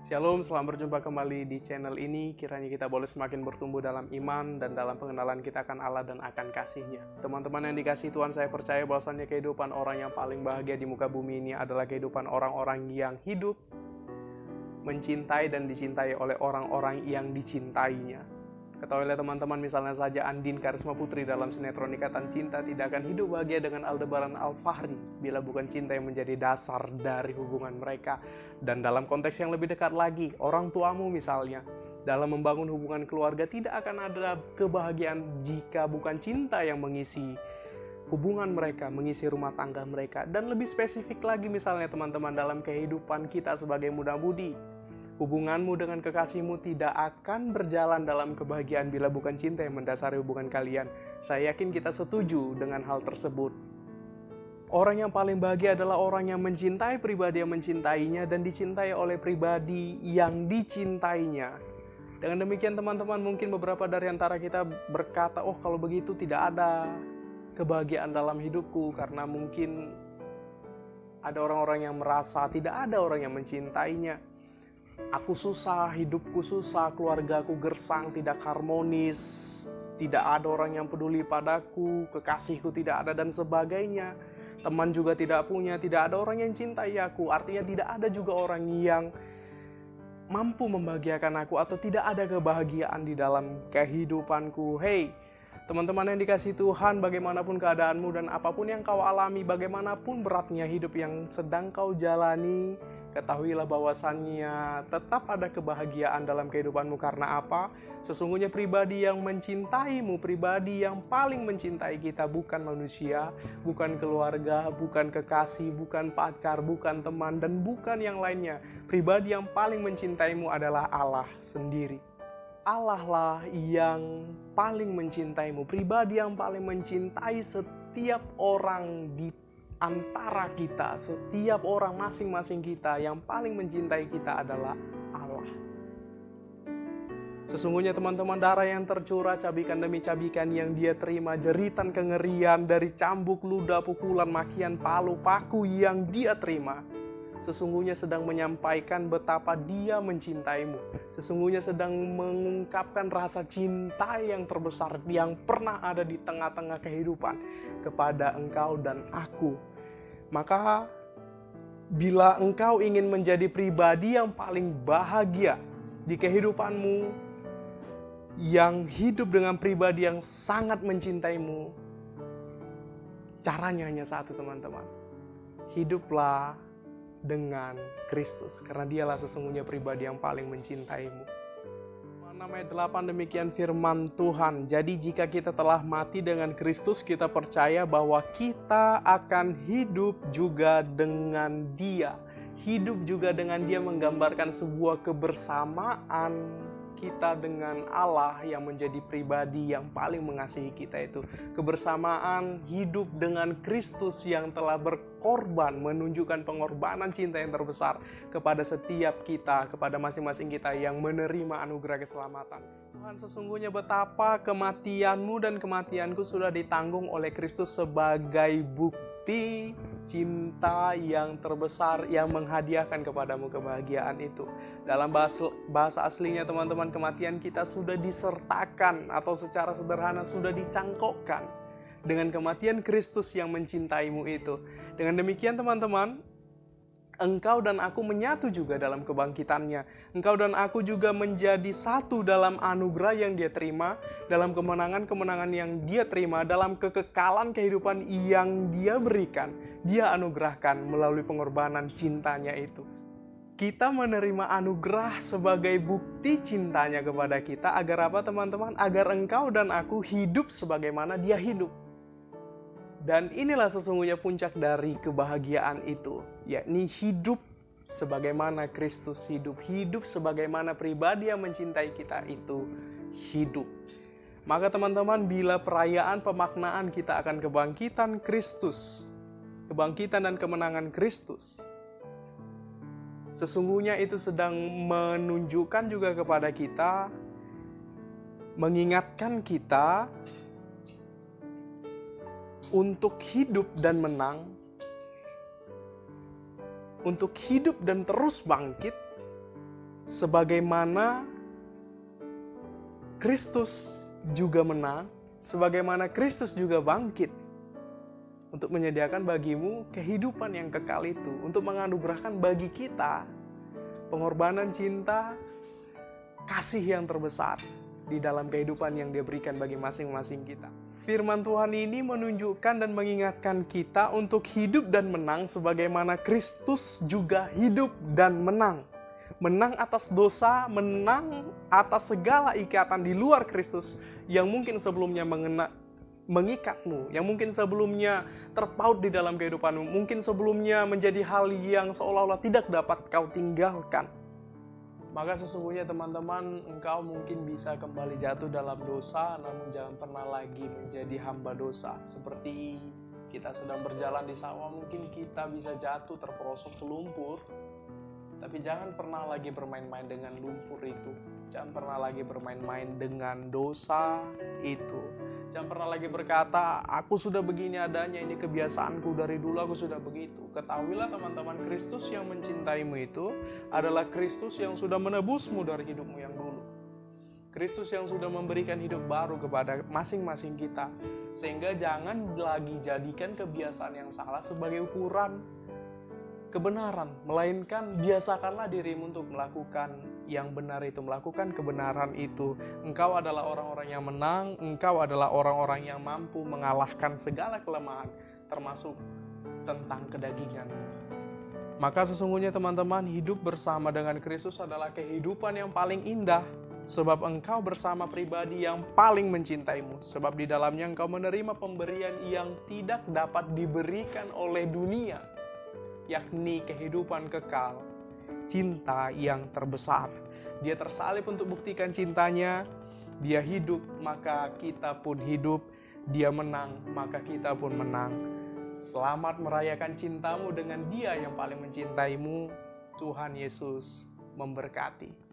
Shalom, selamat berjumpa kembali di channel ini. Kiranya kita boleh semakin bertumbuh dalam iman dan dalam pengenalan kita akan Allah dan akan kasih-Nya. Teman-teman yang dikasihi Tuhan, saya percaya bahwasannya kehidupan orang yang paling bahagia di muka bumi ini adalah kehidupan orang-orang yang hidup, mencintai dan dicintai oleh orang-orang yang dicintainya. Ketahuilah teman-teman, misalnya saja Andin Karisma Putri dalam sinetron Ikatan Cinta tidak akan hidup bahagia dengan Aldebaran Alfahri bila bukan cinta yang menjadi dasar dari hubungan mereka. Dan dalam konteks yang lebih dekat lagi, orang tuamu misalnya, dalam membangun hubungan keluarga tidak akan ada kebahagiaan jika bukan cinta yang mengisi hubungan mereka, mengisi rumah tangga mereka. Dan lebih spesifik lagi misalnya teman-teman, dalam kehidupan kita sebagai muda-mudi, hubunganmu dengan kekasihmu tidak akan berjalan dalam kebahagiaan bila bukan cinta yang mendasari hubungan kalian. Saya yakin kita setuju dengan hal tersebut. Orang yang paling bahagia adalah orang yang mencintai pribadi yang mencintainya dan dicintai oleh pribadi yang dicintainya. Dengan demikian teman-teman, mungkin beberapa dari antara kita berkata, oh kalau begitu tidak ada kebahagiaan dalam hidupku, karena mungkin ada orang-orang yang merasa tidak ada orang yang mencintainya. Aku susah, hidupku susah, keluargaku gersang, tidak harmonis, tidak ada orang yang peduli padaku, kekasihku tidak ada dan sebagainya. Teman juga tidak punya, tidak ada orang yang cintai aku. Artinya tidak ada juga orang yang mampu membahagiakan aku atau tidak ada kebahagiaan di dalam kehidupanku. Hey, teman-teman yang dikasihi Tuhan, bagaimanapun keadaanmu dan apapun yang kau alami, bagaimanapun beratnya hidup yang sedang kau jalani, ketahuilah bahwasannya tetap ada kebahagiaan dalam kehidupanmu. Karena apa? Sesungguhnya pribadi yang mencintaimu, pribadi yang paling mencintai kita bukan manusia, bukan keluarga, bukan kekasih, bukan pacar, bukan teman, dan bukan yang lainnya. Pribadi yang paling mencintaimu adalah Allah sendiri. Allah lah yang paling mencintaimu, pribadi yang paling mencintai setiap orang di antara kita, setiap orang masing-masing kita. Yang paling mencintai kita adalah Allah. Sesungguhnya teman-teman, darah yang tercurah cabikan demi cabikan yang dia terima, jeritan kengerian dari cambuk, ludah, pukulan, makian, palu, paku yang dia terima, sesungguhnya sedang menyampaikan betapa dia mencintaimu. Sesungguhnya sedang mengungkapkan rasa cinta yang terbesar yang pernah ada di tengah-tengah kehidupan kepada engkau dan aku. Maka bila engkau ingin menjadi pribadi yang paling bahagia di kehidupanmu, yang hidup dengan pribadi yang sangat mencintaimu, caranya hanya satu teman-teman. Hiduplah dengan Kristus, karena dialah sesungguhnya pribadi yang paling mencintaimu. Ayat 8, demikian firman Tuhan. Jadi jika kita telah mati dengan Kristus, kita percaya bahwa kita akan hidup juga dengan Dia. Hidup juga dengan Dia menggambarkan sebuah kebersamaan kita dengan Allah yang menjadi pribadi yang paling mengasihi kita itu. Kebersamaan hidup dengan Kristus yang telah berkorban, menunjukkan pengorbanan cinta yang terbesar kepada setiap kita, kepada masing-masing kita yang menerima anugerah keselamatan. Tuhan, sesungguhnya betapa kematianmu dan kematianku sudah ditanggung oleh Kristus sebagai bukti cinta yang terbesar yang menghadiahkan kepadamu kebahagiaan itu. Dalam bahasa aslinya teman-teman, kematian kita sudah disertakan atau secara sederhana sudah dicangkokkan dengan kematian Kristus yang mencintaimu itu. Dengan demikian teman-teman, engkau dan aku menyatu juga dalam kebangkitannya. Engkau dan aku juga menjadi satu dalam anugerah yang dia terima, dalam kemenangan-kemenangan yang dia terima, dalam kekekalan kehidupan yang dia berikan, dia anugerahkan melalui pengorbanan cintanya itu. Kita menerima anugerah sebagai bukti cintanya kepada kita. Agar apa teman-teman? Agar engkau dan aku hidup sebagaimana dia hidup. Dan inilah sesungguhnya puncak dari kebahagiaan itu, yakni hidup sebagaimana Kristus hidup. Hidup sebagaimana pribadi yang mencintai kita itu hidup. Maka teman-teman, bila perayaan pemaknaan kita akan kebangkitan Kristus, kebangkitan dan kemenangan Kristus, sesungguhnya itu sedang menunjukkan juga kepada kita, mengingatkan kita untuk hidup dan menang, untuk hidup dan terus bangkit, sebagaimana Kristus juga menang, sebagaimana Kristus juga bangkit untuk menyediakan bagimu kehidupan yang kekal itu, untuk menganugerahkan bagi kita pengorbanan cinta, kasih yang terbesar di dalam kehidupan yang Dia berikan bagi masing-masing kita. Firman Tuhan ini menunjukkan dan mengingatkan kita untuk hidup dan menang sebagaimana Kristus juga hidup dan menang. Menang atas dosa, menang atas segala ikatan di luar Kristus yang mungkin sebelumnya mengikatmu, yang mungkin sebelumnya terpaut di dalam kehidupanmu, mungkin sebelumnya menjadi hal yang seolah-olah tidak dapat kau tinggalkan. Maka sesungguhnya teman-teman, engkau mungkin bisa kembali jatuh dalam dosa, namun jangan pernah lagi menjadi hamba dosa. Seperti kita sedang berjalan di sawah, mungkin kita bisa jatuh terperosok ke lumpur, tapi jangan pernah lagi bermain-main dengan lumpur itu. Jangan pernah lagi bermain-main dengan dosa itu. Jangan pernah lagi berkata, aku sudah begini adanya, ini kebiasaanku dari dulu, aku sudah begitu. Ketahuilah teman-teman, Kristus yang mencintaimu itu adalah Kristus yang sudah menebusmu dari hidupmu yang dulu. Kristus yang sudah memberikan hidup baru kepada masing-masing kita. Sehingga jangan lagi jadikan kebiasaan yang salah sebagai ukuran kebenaran, melainkan biasakanlah dirimu untuk melakukan yang benar itu, melakukan kebenaran itu. Engkau adalah orang-orang yang menang, engkau adalah orang-orang yang mampu mengalahkan segala kelemahan, termasuk tentang kedagingan. Maka sesungguhnya teman-teman, hidup bersama dengan Kristus adalah kehidupan yang paling indah, sebab engkau bersama pribadi yang paling mencintaimu, sebab di dalamnya engkau menerima pemberian yang tidak dapat diberikan oleh dunia, yakni kehidupan kekal, cinta yang terbesar. Dia tersalib untuk buktikan cintanya, Dia hidup, maka kita pun hidup, Dia menang, maka kita pun menang. Selamat merayakan cintamu dengan Dia yang paling mencintaimu. Tuhan Yesus memberkati.